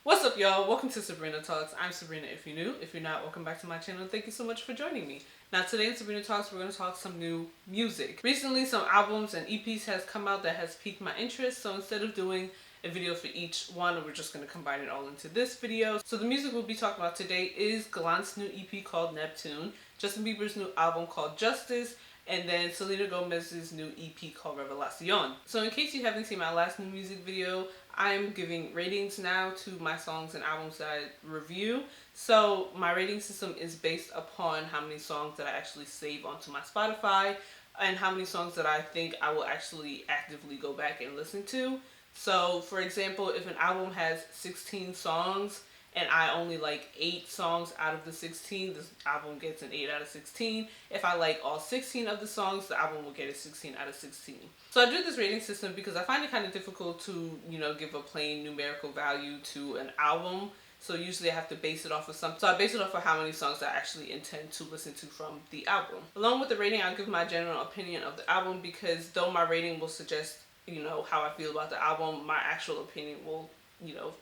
What's up, y'all? Welcome to Sabrina Talks. I'm Sabrina if you're new. If you're not, welcome back to my channel. Thank you so much for joining me. Now today in Sabrina Talks, we're going to talk some new music. Recently, some albums and EPs has come out that has piqued my interest. So instead of doing a video for each one, we're just going to combine it all into this video. So the music we'll be talking about today is Gallant's new EP called Neptune, Justin Bieber's new album called Justice, and then Selena Gomez's new EP called Revelación. So in case you haven't seen my last new music video, I'm giving ratings now to my songs and albums that I review. So my rating system is based upon how many songs that I actually save onto my Spotify and how many songs that I think I will actually actively go back and listen to. So for example, if an album has 16 songs and I only like 8 songs out of the 16, this album gets an 8 out of 16. If I like all 16 of the songs, the album will get a 16 out of 16. So I do this rating system because I find it kind of difficult to, give a plain numerical value to an album. So usually I have to base it off of something. So I base it off of how many songs I actually intend to listen to from the album. Along with the rating, I'll give my general opinion of the album because though my rating will suggest, how I feel about the album, my actual opinion will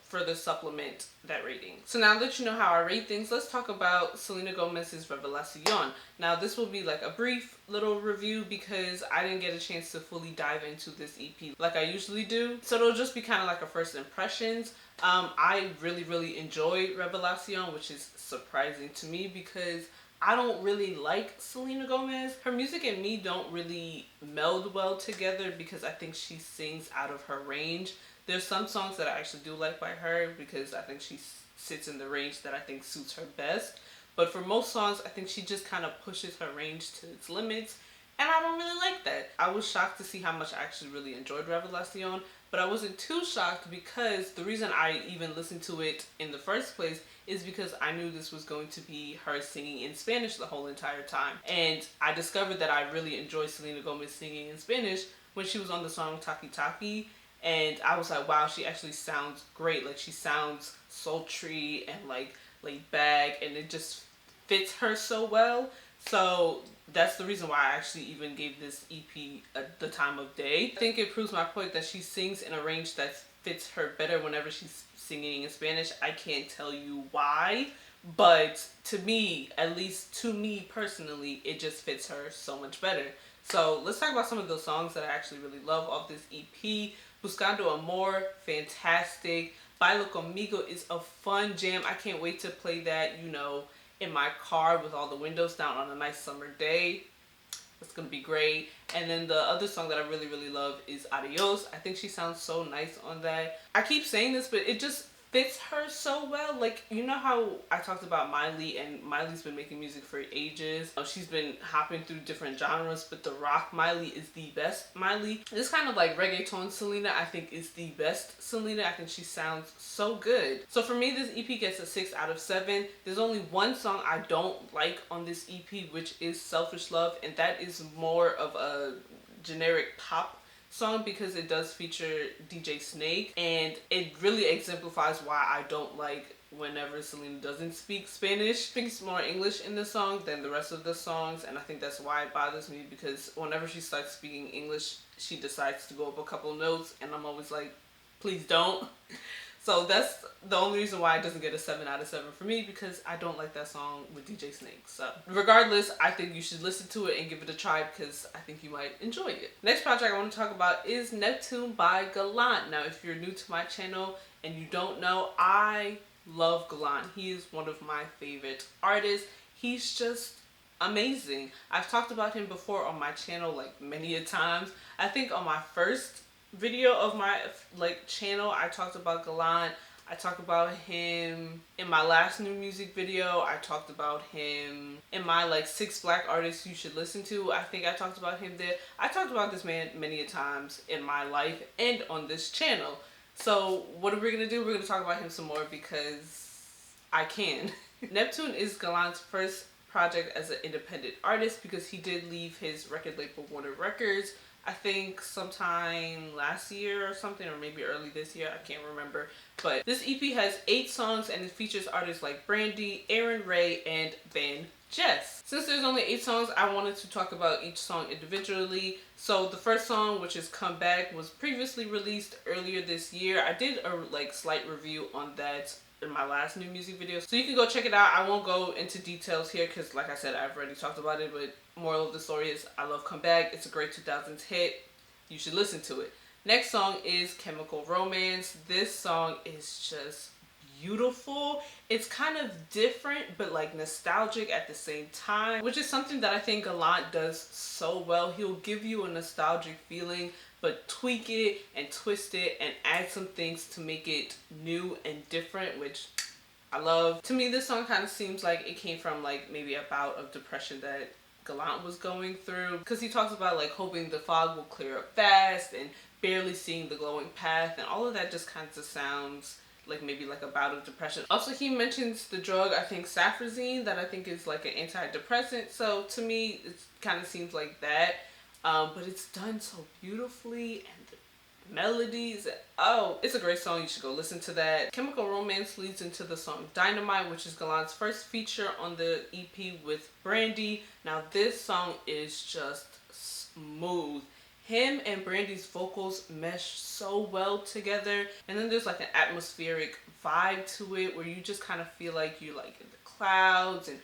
further supplement that rating. So now that you know how I rate things, let's talk about Selena Gomez's Revelación. Now this will be like a brief little review because I didn't get a chance to fully dive into this EP like I usually do. So it'll just be kind of like a first impressions. I really enjoyed Revelación, which is surprising to me because I don't really like Selena Gomez. Her music and me don't really meld well together because I think she sings out of her range. There's some songs that I actually do like by her because I think she sits in the range that I think suits her best. But for most songs, I think she just kind of pushes her range to its limits. And I don't really like that. I was shocked to see how much I actually really enjoyed Revelación. But I wasn't too shocked because the reason I even listened to it in the first place is because I knew this was going to be her singing in Spanish the whole entire time. And I discovered that I really enjoy Selena Gomez singing in Spanish when she was on the song Taki Taki. And I was like, wow, she actually sounds great. Like, she sounds sultry and like laid back, and it just fits her so well. So that's the reason why I actually even gave this EP the time of day. I think it proves my point that she sings in a range that fits her better whenever she's singing in Spanish. I can't tell you why, but to me, at least to me personally, it just fits her so much better. So let's talk about some of those songs that I actually really love off this EP. Buscando Amor, fantastic. Bailo Conmigo is a fun jam. I can't wait to play that, in my car with all the windows down on a nice summer day. It's going to be great. And then the other song that I really love is Adios. I think she sounds so nice on that. I keep saying this, but it just fits her so well. Like, you know how I talked about Miley, and Miley's been making music for ages. She's been hopping through different genres, but the rock Miley is the best Miley. This kind of like reggaeton Selena, I think, is the best Selena. I think she sounds so good. So for me, this EP gets a 6 out of 7. There's only one song I don't like on this EP, which is Selfish Love, and that is more of a generic pop song because it does feature DJ Snake, and it really exemplifies why I don't like whenever Selena doesn't speak Spanish. She speaks more English in the song than the rest of the songs, and I think that's why it bothers me because whenever she starts speaking English, she decides to go up a couple notes, and I'm always like, please don't. So that's the only reason why it doesn't get a 7 out of 7 for me, because I don't like that song with DJ Snake. So regardless, I think you should listen to it and give it a try because I think you might enjoy it. Next project I want to talk about is Neptune by Gallant. Now, if you're new to my channel and you don't know, I love Gallant. He is one of my favorite artists. He's just amazing. I've talked about him before on my channel like many a times. I think on my first video of my channel I talked about Gallant. I talked about him in my last new music video. I talked about him in my 6 black artists you should listen to. I think I talked about him there. I talked about this man many a times in my life and on this channel. So what are we gonna do? We're gonna talk about him some more because I can. Neptune is Gallant's first project as an independent artist because he did leave his record label Warner Records, I think sometime last year or something, or maybe early this year, I can't remember. But this EP has 8 songs and it features artists like Brandy, Aaron Ray, and Van Jess. Since there's only 8 songs, I wanted to talk about each song individually. So the first song, which is Come Back, was previously released earlier this year. I did a slight review on that in my last new music video, so you can go check it out. I won't go into details here because, like I said, I've already talked about it, but moral of the story is I love Come Back. It's a great 2000s hit. You should listen to it. Next song is Chemical Romance. This song is just beautiful. It's kind of different but like nostalgic at the same time, which is something that I think Gallant does so well. He'll give you a nostalgic feeling but tweak it and twist it and add some things to make it new and different, which I love. To me, this song kind of seems like it came from like maybe a bout of depression that Gallant was going through, because he talks about like hoping the fog will clear up fast and barely seeing the glowing path, and all of that just kind of sounds like maybe like a bout of depression. Also, he mentions the drug, I think saffrazine, that I think is like an antidepressant. So to me, it kind of seems like that. But it's done so beautifully, and the melodies. Oh, it's a great song. You should go listen to that. Chemical Romance leads into the song Dynamite, which is Gallant's first feature on the EP with Brandy. Now this song is just smooth. Him and Brandy's vocals mesh so well together, and then there's like an atmospheric vibe to it where you just kind of feel like you're like in the clouds, and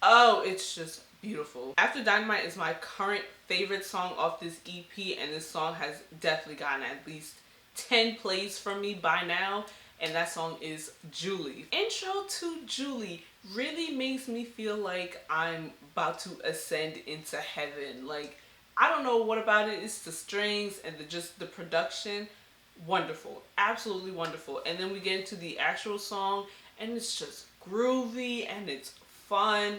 oh, it's just beautiful. After Dynamite is my current favorite song off this EP, and this song has definitely gotten at least 10 plays from me by now, and that song is Julie. Intro to Julie really makes me feel like I'm about to ascend into heaven. Like, I don't know what about it. It's the strings and just the production. Wonderful. Absolutely wonderful. And then we get into the actual song, and it's just groovy and it's fun.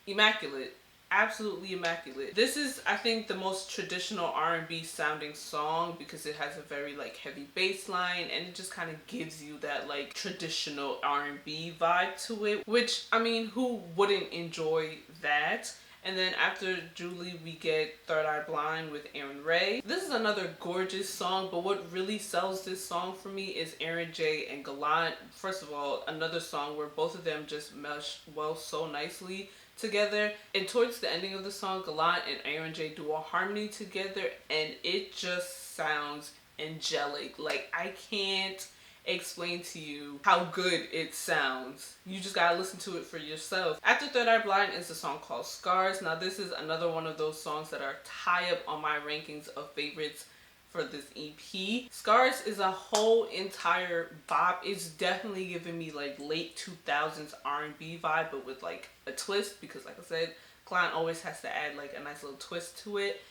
Immaculate. Absolutely immaculate. This is, I think, the most traditional R&B sounding song because it has a very like heavy bass line, and it just kind of gives you that like traditional R&B vibe to it, which, I mean, who wouldn't enjoy that? And then after Julie, we get Third Eye Blind with Aaron Ray. This is another gorgeous song, but what really sells this song for me is Aaron J and Gallant. First of all, another song where both of them just mesh well so nicely together. And towards the ending of the song, Gallant and Aaron J do a harmony together, and it just sounds angelic. Like, I can't explain to you how good it sounds. You just gotta listen to it for yourself. After Third Eye Blind is a song called Scars. Now this is another one of those songs that are high up on my rankings of favorites for this EP. Scars is a whole entire bop. It's definitely giving me like late 2000s R&B vibe, but with like a twist, because like I said, Gallant always has to add like a nice little twist to it,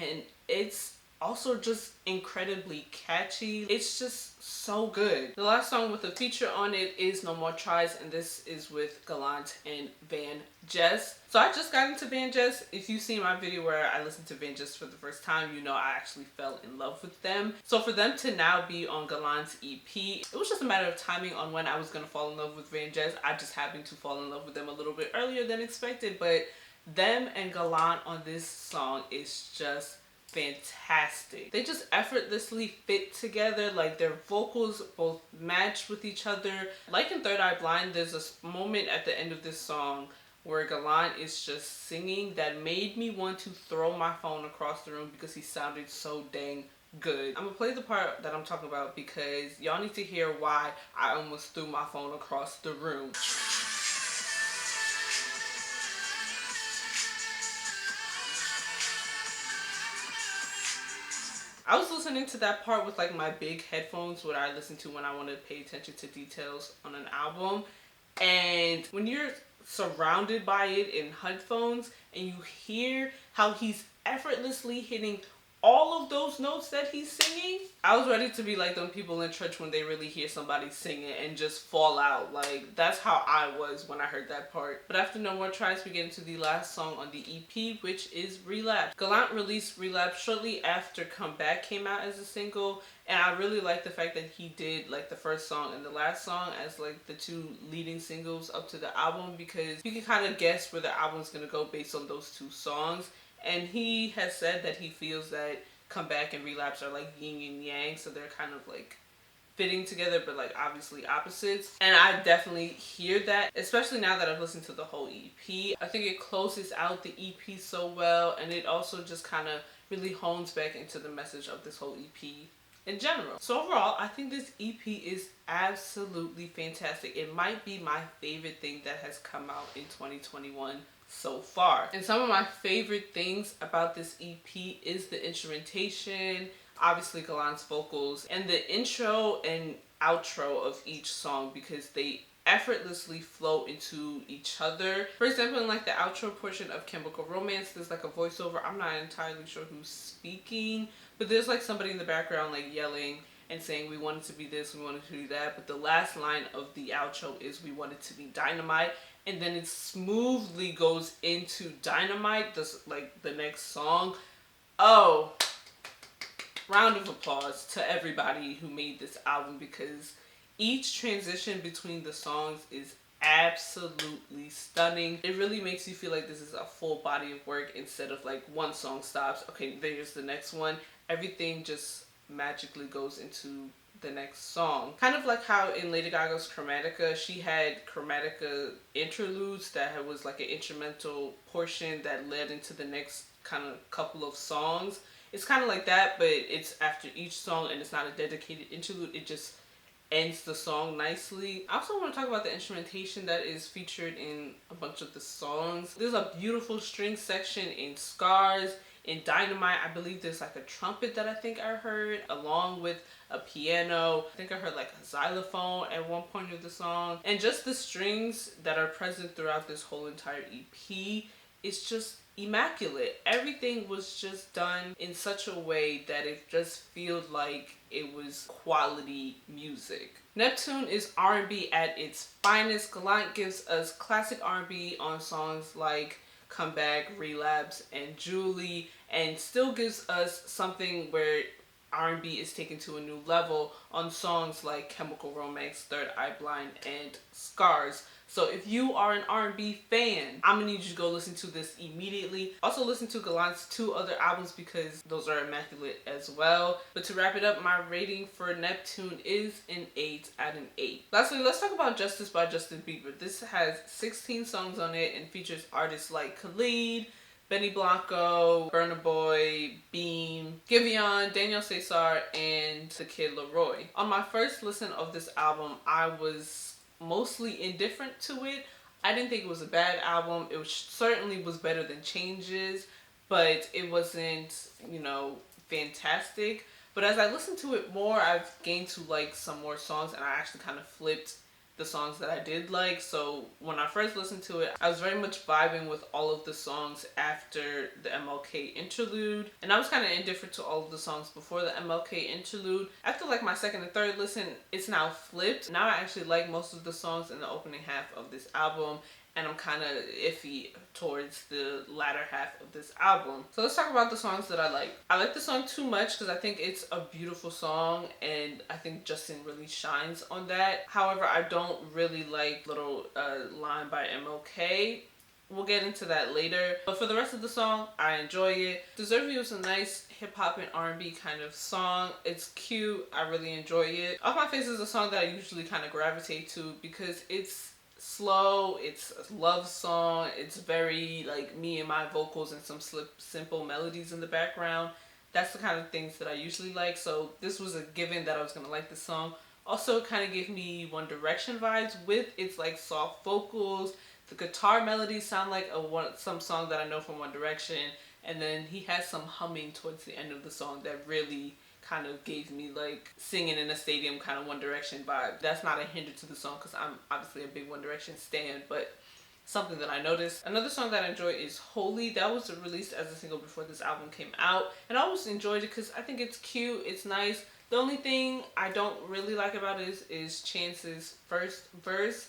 and it's also just incredibly catchy. It's just so good. The last song with a feature on it is No More Tries, and this is with Gallant and Van Jess. So I just got into Van Jess. If you've seen my video where I listened to Van Jess for the first time, you know I actually fell in love with them. So for them to now be on Gallant's EP, it was just a matter of timing on when I was gonna fall in love with Van Jess. I just happened to fall in love with them a little bit earlier than expected, but them and Gallant on this song is just fantastic. They just effortlessly fit together. Like, their vocals both match with each other. Like in Third Eye Blind, there's a moment at the end of this song where Gallant is just singing that made me want to throw my phone across the room because he sounded so dang good. I'm gonna play the part that I'm talking about because y'all need to hear why I almost threw my phone across the room. I was listening to that part with like my big headphones, what I listen to when I want to pay attention to details on an album. And when you're surrounded by it in headphones and you hear how he's effortlessly hitting all of those notes that he's singing, I was ready to be like them people in church when they really hear somebody sing it and just fall out. Like, that's how I was when I heard that part. But after No More Tries, we get into the last song on the EP, which is Relapse. Gallant released Relapse shortly after Come Back came out as a single, and I really like the fact that he did like the first song and the last song as like the two leading singles up to the album, because you can kind of guess where the album's gonna go based on those two songs. And he has said that he feels that Come Back and Relapse are like yin and yang, so they're kind of like fitting together, but like obviously opposites. And I definitely hear that, especially now that I've listened to the whole EP. I think it closes out the EP so well, and it also just kind of really hones back into the message of this whole EP in general. So overall, I think this EP is absolutely fantastic. It might be my favorite thing that has come out in 2021 so far. And some of my favorite things about this EP is the instrumentation, obviously Gallant's vocals, and the intro and outro of each song, because they effortlessly flow into each other. For example, in like the outro portion of Chemical Romance, there's like a voiceover. I'm not entirely sure who's speaking, but there's like somebody in the background like yelling and saying we want it to be this, we want it to be that. But the last line of the outro is we want it to be dynamite, and then it smoothly goes into Dynamite, this like the next song. Oh, round of applause to everybody who made this album, because each transition between the songs is absolutely stunning. It really makes you feel like this is a full body of work instead of like one song stops, okay, there's the next one. Everything just magically goes into the next song. Kind of like how in Lady Gaga's Chromatica, she had Chromatica interludes that was like an instrumental portion that led into the next kind of couple of songs. It's kind of like that, but it's after each song and it's not a dedicated interlude. It just ends the song nicely. I also want to talk about the instrumentation that is featured in a bunch of the songs. There's a beautiful string section in Scars. In Dynamite, I believe there's like a trumpet that I think I heard, along with a piano. I think I heard like a xylophone at one point of the song. And just the strings that are present throughout this whole entire EP, it's just immaculate. Everything was just done in such a way that it just feels like it was quality music. Neptune is R&B at its finest. Gallant gives us classic R&B on songs like Come Back, Relapse, and Julie, and still gives us something where R&B is taken to a new level on songs like Chemical Romance, Third Eye Blind, and Scars. So if you are an R&B fan, I'm gonna need you to go listen to this immediately. Also listen to Gallant's 2 other albums because those are immaculate as well. But to wrap it up, my rating for Neptune is an 8 out of 8. Lastly, let's talk about Justice by Justin Bieber. This has 16 songs on it and features artists like Khalid, Benny Blanco, Burna Boy, Beam, Giveon, Daniel Caesar, and the Kid Laroi. On my first listen of this album, I was mostly indifferent to it. I didn't think it was a bad album. It certainly was better than Changes, but it wasn't, fantastic. But as I listened to it more, I've gained to like some more songs, and I actually kind of flipped the songs that I did like. So when I first listened to it, I was very much vibing with all of the songs after the MLK interlude, and I was kind of indifferent to all of the songs before the MLK interlude. After like my second and third listen, it's now flipped. Now I actually like most of the songs in the opening half of this album, and I'm kind of iffy towards the latter half of this album. So let's talk about the songs that I like. I like the song Too Much because I think it's a beautiful song, and I think Justin really shines on that. However, I don't really like Little Line by MLK. We'll get into that later. But for the rest of the song, I enjoy it. Deserve You is a nice hip-hop and R&B kind of song. It's cute. I really enjoy it. Off My Face is a song that I usually kind of gravitate to because it's slow, it's a love song, it's very like me and my vocals and some simple melodies in the background. That's the kind of things that I usually like, so this was a given that I was gonna like this song. Also, it kind of gave me One Direction vibes with its like soft vocals. The guitar melodies sound like some song that I know from One Direction, and then he has some humming towards the end of the song that really kind of gave me like singing in a stadium kind of One Direction vibe. That's not a hinder to the song because I'm obviously a big One Direction stan, but something that I noticed. Another song that I enjoy is Holy. That was released as a single before this album came out, and I always enjoyed it because I think it's cute, it's nice. The only thing I don't really like about it is Chance's first verse.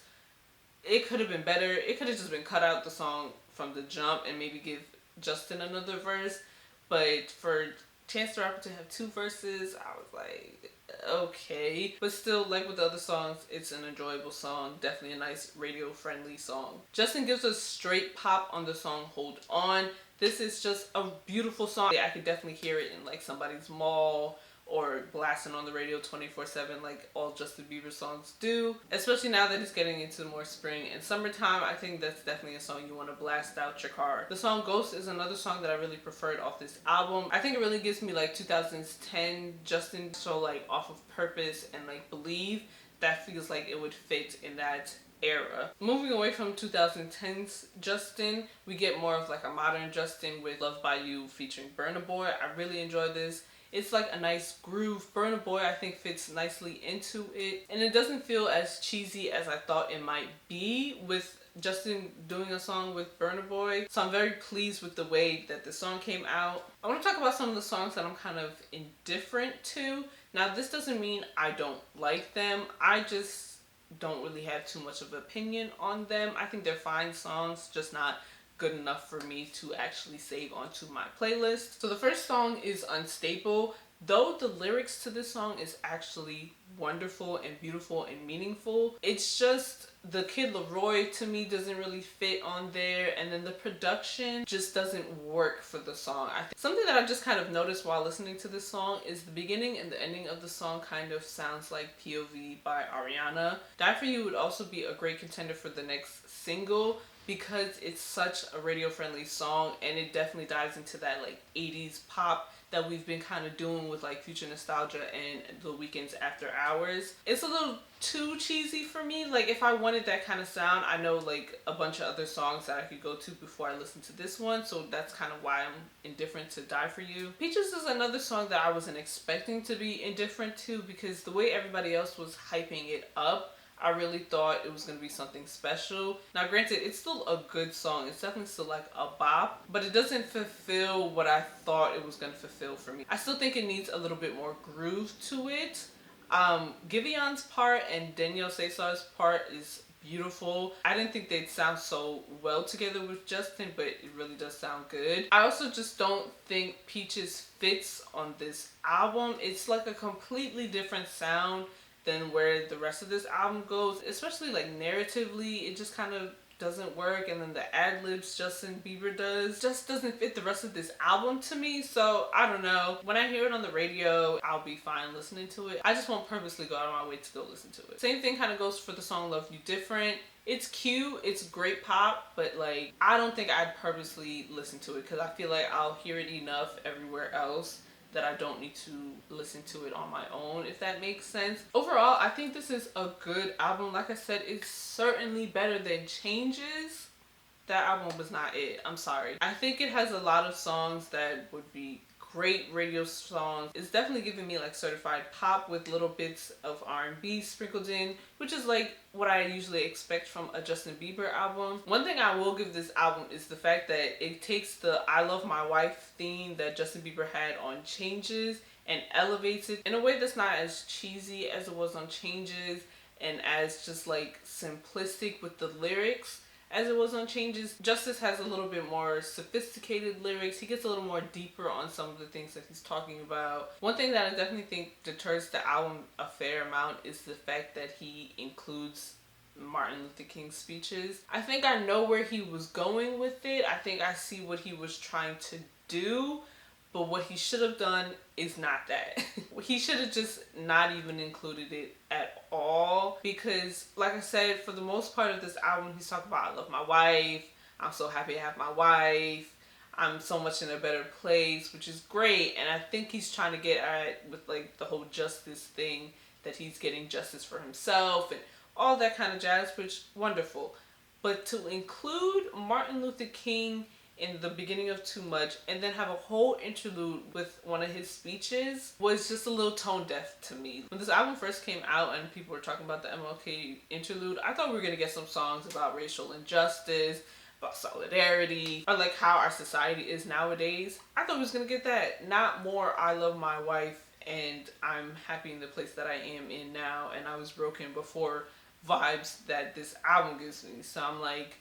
It could have been better. It could have just been cut out the song from the jump and maybe give Justin another verse, but for Chance the Rapper to have 2 verses, I was like, okay. But still, like with the other songs, it's an enjoyable song. Definitely a nice radio-friendly song. Justin gives us straight pop on the song Hold On. This is just a beautiful song. I could definitely hear it in like somebody's mall or blasting on the radio 24/7 like all Justin Bieber songs do. Especially now that it's getting into more spring and summertime, I think that's definitely a song you want to blast out your car. The song Ghost is another song that I really preferred off this album. I think it really gives me like 2010 Justin, so like off of Purpose and like Believe. That feels like it would fit in that era. Moving away from 2010's Justin, we get more of like a modern Justin with Love by You featuring Burna Boy. I really enjoy this. It's like a nice groove. Burna Boy I think fits nicely into it, and it doesn't feel as cheesy as I thought it might be with Justin doing a song with Burna Boy. So I'm very pleased with the way that the song came out. I want to talk about some of the songs that I'm kind of indifferent to. Now this doesn't mean I don't like them, I just don't really have too much of an opinion on them. I think they're fine songs, just not good enough for me to actually save onto my playlist. So the first song is Unstable. Though the lyrics to this song is actually wonderful and beautiful and meaningful, it's just the Kid Laroi to me doesn't really fit on there, and then the production just doesn't work for the song. I think something that I just kind of noticed while listening to this song is the beginning and the ending of the song kind of sounds like POV by Ariana. Die For You would also be a great contender for the next single because it's such a radio friendly song, and it definitely dives into that like 80s pop that we've been kind of doing with like Future Nostalgia and The Weeknd's After Hours. It's a little too cheesy for me. Like if I wanted that kind of sound, I know like a bunch of other songs that I could go to before I listen to this one, so that's kind of why I'm indifferent to Die For You. Peaches is another song that I wasn't expecting to be indifferent to because the way everybody else was hyping it up, I really thought it was going to be something special. Now granted, it's still a good song. It's definitely still like a bop, but it doesn't fulfill what I thought it was going to fulfill for me. I still think it needs a little bit more groove to it. Giveon's part and Danielle Cesar's part is beautiful. I didn't think they'd sound so well together with Justin, but it really does sound good. I also just don't think Peaches fits on this album. It's like a completely different sound than where the rest of this album goes, especially like narratively. It just kind of doesn't work, and then the ad-libs Justin Bieber does just doesn't fit the rest of this album to me. So I don't know, when I hear it on the radio I'll be fine listening to it. I just won't purposely go out of my way to go listen to it. Same thing kind of goes for the song Love You Different. It's cute, it's great pop, but like I don't think I'd purposely listen to it because I feel like I'll hear it enough everywhere else that I don't need to listen to it on my own, if that makes sense. Overall, I think this is a good album. Like I said, it's certainly better than Changes. That album was not it. I'm sorry. I think it has a lot of songs that would be great radio songs. It's definitely giving me like certified pop with little bits of R&B sprinkled in, which is like what I usually expect from a Justin Bieber album. One thing I will give this album is the fact that it takes the I Love My Wife theme that Justin Bieber had on Changes and elevates it in a way that's not as cheesy as it was on Changes and as just like simplistic with the lyrics as it was on Changes. Justice has a little bit more sophisticated lyrics. He gets a little more deeper on some of the things that he's talking about. One thing that I definitely think deters the album a fair amount is the fact that he includes Martin Luther King's speeches. I think I know where he was going with it. I think I see what he was trying to do, but what he should have done is not that. He should have just not even included it at all, because like I said, for the most part of this album, he's talking about I love my wife, I'm so happy to have my wife, I'm so much in a better place, which is great. And I think he's trying to get at with like the whole justice thing, that he's getting justice for himself and all that kind of jazz, which wonderful. But to include Martin Luther King in the beginning of Too Much and then have a whole interlude with one of his speeches was just a little tone deaf to me. When this album first came out and people were talking about the MLK interlude, I thought we were gonna get some songs about racial injustice, about solidarity, or like how our society is nowadays. I thought we was gonna get that, not more I love my wife and I'm happy in the place that I am in now and I was broken before vibes that this album gives me. So I'm like,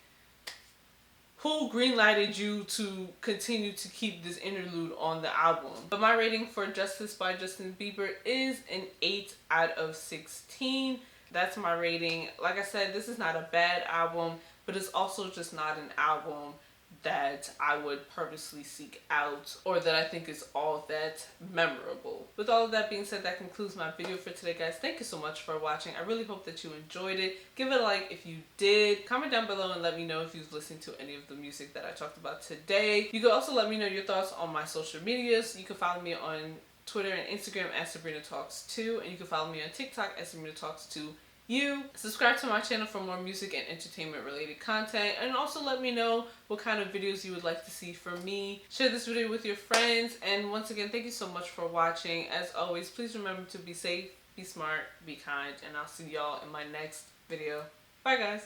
who greenlighted you to continue to keep this interlude on the album? But my rating for Justice by Justin Bieber is an 8 out of 16. That's my rating. Like I said, this is not a bad album, but it's also just not an album that I would purposely seek out or that I think is all that memorable. With all of that being said, that concludes my video for today, guys. Thank you so much for watching. I really hope that you enjoyed it. Give it a like if you did. Comment down below and let me know if you've listened to any of the music that I talked about today. You can also let me know your thoughts on my social medias. You can follow me on Twitter and Instagram at Sabrina Talks 2, and you can follow me on TikTok at Sabrina Talks 2. Subscribe to my channel for more music and entertainment related content, and also let me know what kind of videos you would like to see from me. Share this video with your friends, and once again, thank you so much for watching. As always, please remember to be safe, be smart, be kind, and I'll see y'all in my next video. Bye guys.